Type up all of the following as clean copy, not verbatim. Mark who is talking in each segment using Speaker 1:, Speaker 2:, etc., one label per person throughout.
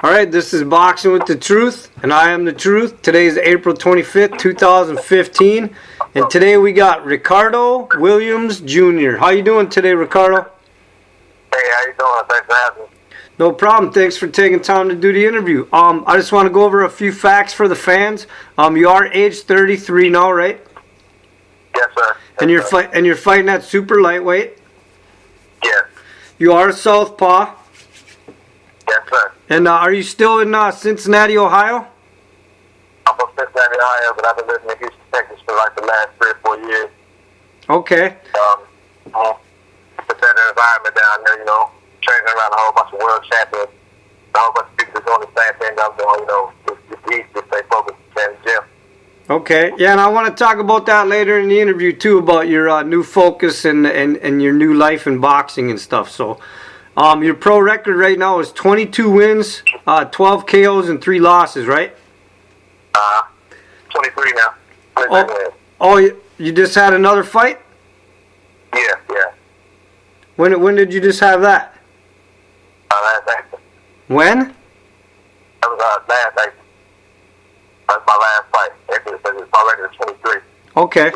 Speaker 1: All right, this is Boxing with the Truth, and I am the Truth. Today is April 25th, 2015, and today we got Ricardo Williams Jr. How you doing today, Ricardo?
Speaker 2: Hey, how you doing? Thanks for having me.
Speaker 1: No problem. Thanks for taking time to do the interview. I just want to go over a few facts for the fans. You are age 33 now, right?
Speaker 2: Yes, sir.
Speaker 1: And you're fighting at super lightweight.
Speaker 2: Yes.
Speaker 1: You are a southpaw.
Speaker 2: Yes, sir.
Speaker 1: And are you still in Cincinnati, Ohio?
Speaker 2: I'm from Cincinnati, Ohio, but I've been living in Houston, Texas for like the last 3 or 4 years.
Speaker 1: Okay.
Speaker 2: It's a better environment down there, training around a whole bunch of world champions. A whole bunch of people that's doing the same thing I'm doing, it's easy to stay focused in the gym.
Speaker 1: Okay. Yeah, and I want to talk about that later in the interview, too, about your new focus and your new life in boxing and stuff. So, your pro record right now is 22 wins, 12 KOs, and 3 losses, right?
Speaker 2: 23 now.
Speaker 1: Oh, you just had another fight?
Speaker 2: Yeah.
Speaker 1: When did you just have that?
Speaker 2: Last night.
Speaker 1: When?
Speaker 2: That was last night. That's my last fight. It's my record is 23.
Speaker 1: Okay.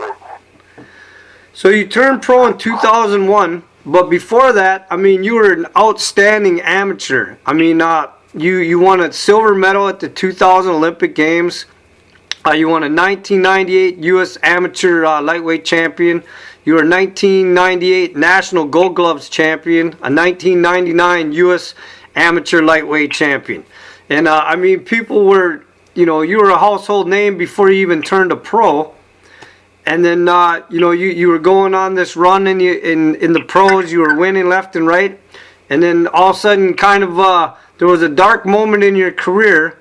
Speaker 1: So you turned pro in 2001, but before that, I mean, you were an outstanding amateur. I mean, you won a silver medal at the 2000 Olympic Games. You won a 1998 U.S. Amateur Lightweight Champion. You were a 1998 National Gold Gloves Champion, a 1999 U.S. Amateur Lightweight Champion. And, I mean, people were, you were a household name before you even turned a pro. And then, you were going on this run in the pros. You were winning left and right. And then all of a sudden, kind of, there was a dark moment in your career.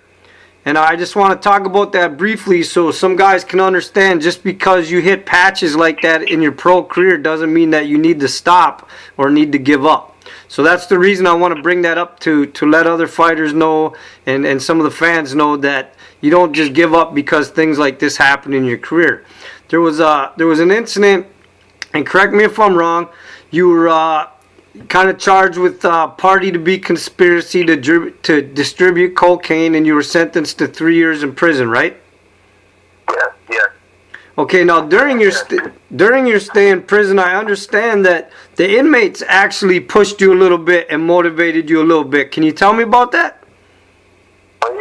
Speaker 1: And I just want to talk about that briefly so some guys can understand just because you hit patches like that in your pro career doesn't mean that you need to stop or need to give up. So that's the reason I want to bring that up to let other fighters know and some of the fans know that you don't just give up because things like this happen in your career. There was an incident, and correct me if I'm wrong, you were kind of charged with party to be conspiracy to distribute cocaine, and you were sentenced to 3 years in prison, right?
Speaker 2: Yeah.
Speaker 1: Okay, now during your stay in prison, I understand that the inmates actually pushed you a little bit and motivated you a little bit. Can you tell me about that?
Speaker 2: Well,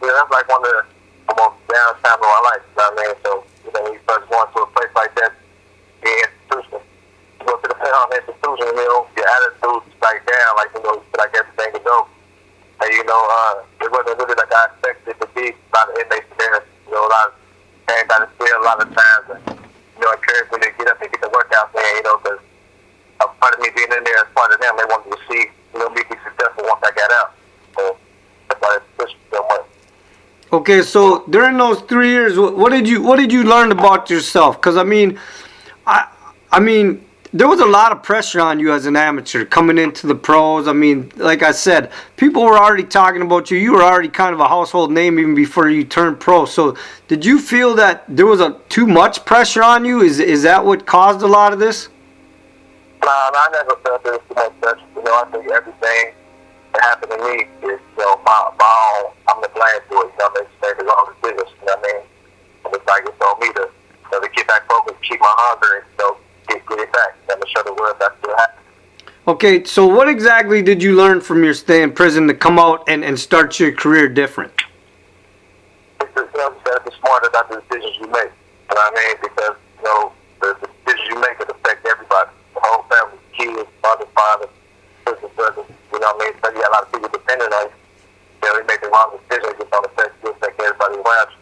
Speaker 2: that's like one of the most down times of my life. You know what I mean? So, when you first go into a place like that, the institution. You go to the institution, your attitude is like down, like, you feel like everything is over. And, it wasn't really like I expected it to be. A lot of inmates there, a lot of everybody still a lot of times. And, encourage me to get up and get the workout there, because a part of me being in there as part of them, they wanted to see, me be successful once I got out. So, that's why it's pushed so much.
Speaker 1: Okay, so during those 3 years, what did you learn about yourself? Because I mean, there was a lot of pressure on you as an amateur coming into the pros. I mean, like I said, people were already talking about you. You were already kind of a household name even before you turned pro. So, did you feel that there was too much pressure on you? Is that what caused a lot of this?
Speaker 2: No, I never felt there was too much pressure. I think everything that happened to me is, my own. I'm the blame for it. I made the wrong decisions. And it's like it's on me to get back focused, keep my hunger, and get it back. I'm gonna show the world that's still happening.
Speaker 1: Okay, so what exactly did you learn from your stay in prison to come out and start your career different?
Speaker 2: It's just, you gotta be smart about the decisions you make. You know what I mean? Because, the decisions you make, it affect everybody. The whole family, kids, mother, father, sisters, brothers. You know what I mean? So you got a lot of people depending on you. You make the wrong decisions, it's going to affect everybody around you.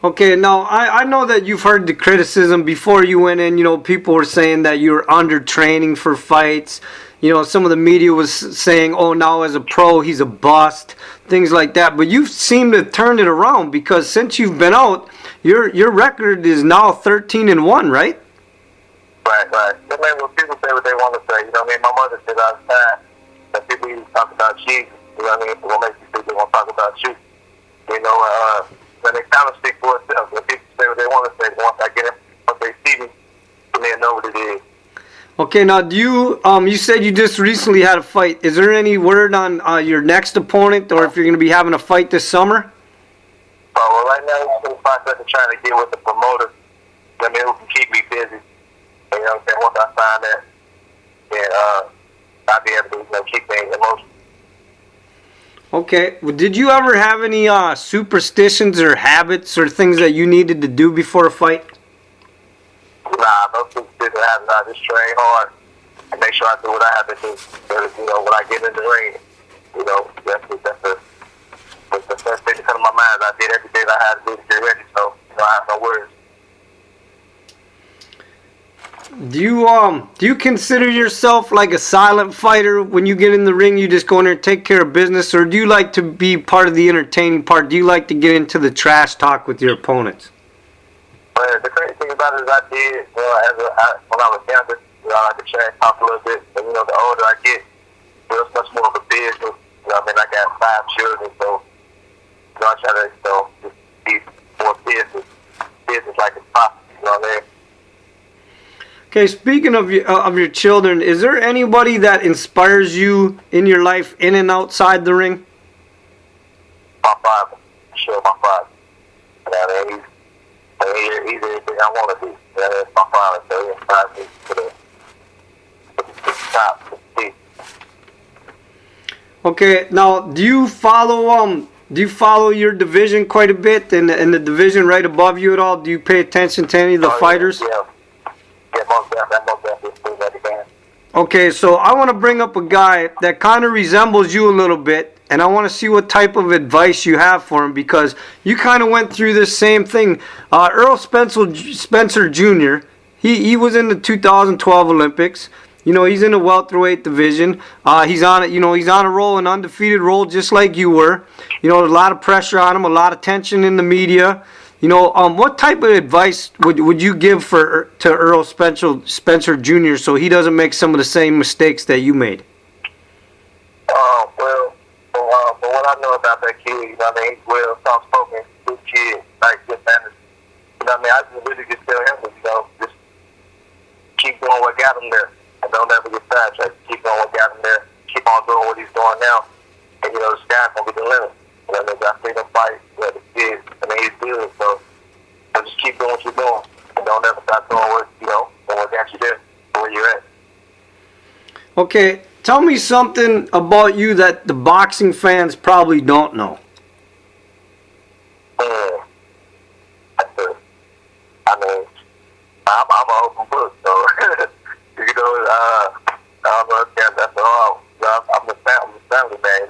Speaker 1: Okay, now I know that you've heard the criticism before you went in. People were saying that you're under training for fights. Some of the media was saying, oh, now as a pro, he's a bust, things like that. But you seem to have turned it around because since you've been out, your record is now 13-1, right?
Speaker 2: Right. I mean, when people say what they want to say, my mother said all the time that people used to talk about Jesus. What makes you think they want to talk about you? When they kind of speak for itself. When people say what they want to say, once I get it, once they see me, then they know what it is.
Speaker 1: Okay, now do you you said you just recently had a fight. Is there any word on your next opponent, or if you're going to be having a fight this summer?
Speaker 2: Well, right now it's in the process of trying to get with the promoter. I mean, who can keep me busy. You know what I'm saying? Once I sign that, then I'll be able to keep things in motion.
Speaker 1: Okay. Well, did you ever have any superstitions or habits or things that you needed to do before a fight?
Speaker 2: Nah, no superstition happens. I just train hard and make sure I do what I have to do. Because, when I get in the ring, that's the first thing that comes to my mind. I did everything I had to do to get ready, so I have no worries.
Speaker 1: Do you consider yourself like a silent fighter when you get in the ring? You just go in there and take care of business, or do you like to be part of the entertaining part? Do you like to get into the trash talk with your opponents?
Speaker 2: But the crazy thing about it is I did, when I was younger, I like to trash talk a little bit. But the older I get, it's much more of a business. I got 5 children, so I try to just be more business like it's possible. You know what I mean?
Speaker 1: Okay, speaking of your children, is there anybody that inspires you in your life in and outside the ring?
Speaker 2: My father. Sure, my father. He's everything I want to be. That's my father. So he inspires me to the top, to the peak.
Speaker 1: Okay, now do you follow your division quite a bit and the division right above you at all? Do you pay attention to any of the fighters?
Speaker 2: Yeah, most definitely.
Speaker 1: Okay, so I want to bring up a guy that kind of resembles you a little bit, and I want to see what type of advice you have for him, because you kind of went through this same thing. Earl Spencer Jr., he was in the 2012 Olympics. He's in the welterweight division. He's on a roll, an undefeated roll, just like you were. A lot of pressure on him, a lot of tension in the media. What type of advice would you give to Earl Spencer Jr. so he doesn't make some of the same mistakes that you made?
Speaker 2: From what I know about that kid, he's well soft-spoken, good kid, nice, good manners. I just really just tell him to, just keep doing what got him there. And don't ever get sidetracked. Keep doing what got him there. Keep on doing what he's doing now. And, the sky's going to be the limit. I see him fight, the kid, he's good. So just keep doing what you're doing. And don't ever stop doing what got you there, where you're at.
Speaker 1: Okay, tell me something about you that the boxing fans probably don't know.
Speaker 2: I'm an open book, so I don't know if that's all. I'm a family man,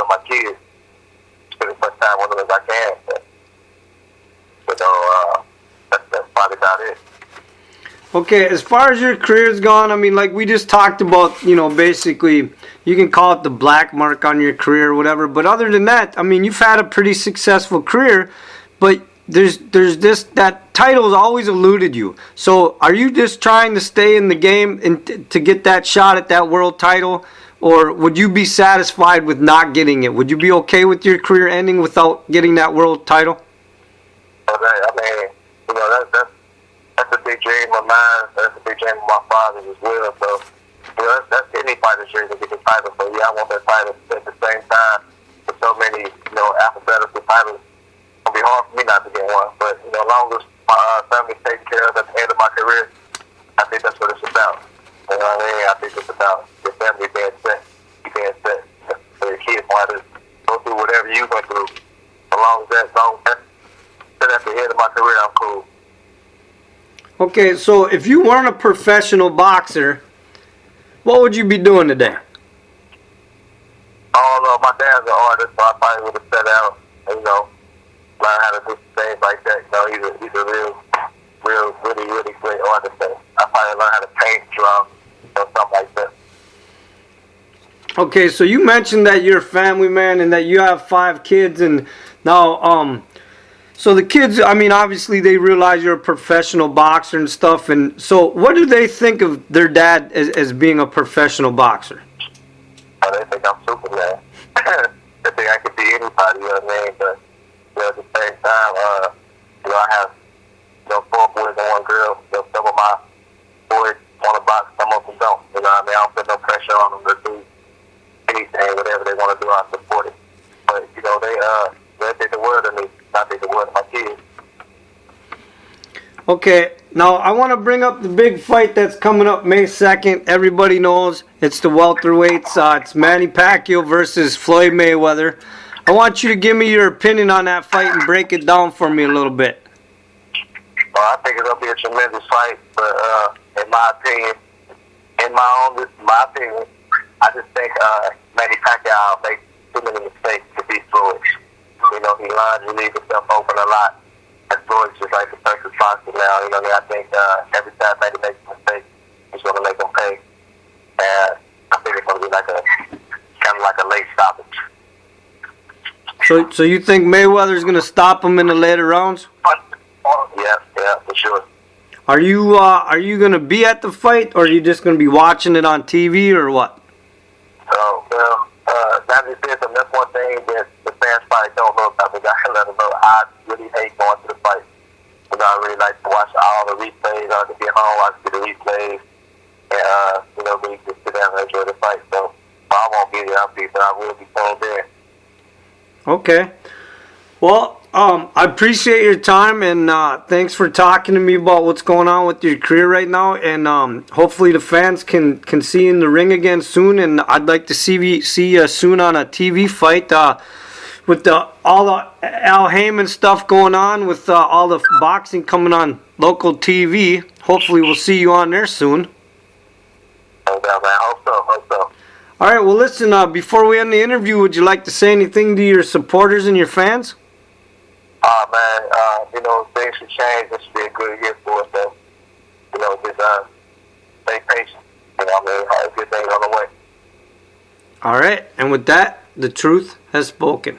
Speaker 2: my kids. Spend as much time with them as I can. That's probably about it.
Speaker 1: Okay, as far as your career's gone, like we just talked about, basically, you can call it the black mark on your career or whatever. But other than that, you've had a pretty successful career, but there's that title's always eluded you. So are you just trying to stay in the game and to get that shot at that world title, or would you be satisfied with not getting it? Would you be okay with your career ending without getting that world title?
Speaker 2: That's a big dream of mine. That's a big dream of my father's as well. So, that's any fighter's dream to get the title. So, I want that title. At the same time, with so many, alphabetical titles, it's going to be hard for me not to get one. But, as long as my family's taken care of at the end of my career, I think that's what it's about. You know what I mean? I think it's about your family being set. You being set. So your kids want to go through whatever you went through. As long as that's at the end of my career, I'm cool.
Speaker 1: Okay, so if you weren't a professional boxer, what would you be doing today?
Speaker 2: I don't know. My dad's an artist, so I probably would have set out and, learn how to do things like that. He's a really, really great artist. And I probably learn how to paint, draw, something like that.
Speaker 1: Okay, so you mentioned that you're a family man and that you have 5 kids, and now, so the kids, obviously they realize you're a professional boxer and stuff, and so what do they think of their dad as being a professional boxer?
Speaker 2: They think I'm Superman. They think I could be anybody, you know what I mean? But at the same time, I have 4 boys and 1 girl. Some of my boys want to box, and whatever they want to do, I support it. But you know, they did the word of me, not did the word of my kids.
Speaker 1: Okay, now I want to bring up the big fight that's coming up May 2nd. Everybody knows it's the welterweights. It's Manny Pacquiao versus Floyd Mayweather. I want you to give me your opinion on that fight and break it down for me a little bit.
Speaker 2: Well, I think it's gonna be a tremendous fight, but in my opinion, I just think Manny Pacquiao makes too many mistakes to beat Floyd. You know, he learns to leave himself open a lot. And Floyd's just like the perfect boxer now. You know, I think every time Manny makes a mistake, he's gonna make him pay. And I think it's gonna be like kind of like a late stoppage.
Speaker 1: So you think Mayweather's gonna stop him in the later rounds?
Speaker 2: Yeah, for sure.
Speaker 1: Are you gonna be at the fight, or are you just gonna be watching it on TV, or what?
Speaker 2: So, well, that is it. And that's one thing that the fans probably don't know about me. I can let them know. I really hate going to the fight. You know, I really like to watch all the replays. I like to be home, watch the replays, and you know, really just sit down and enjoy the fight. So I won't be there, but I will be tuned in.
Speaker 1: Okay. Well, I appreciate your time, and thanks for talking to me about what's going on with your career right now. And hopefully the fans can see you in the ring again soon. And I'd like to see you soon on a TV fight with all the Al Heyman stuff going on, with all the boxing coming on local TV. Hopefully we'll see you on there soon.
Speaker 2: No doubt, man. Hope so.
Speaker 1: All right. Well, listen. Before we end the interview, would you like to say anything to your supporters and your fans?
Speaker 2: Man, you know, things should change. This should be a good year for us. So, you know, just stay patient. You know, have good things on the way.
Speaker 1: All right. And with that, the truth has spoken.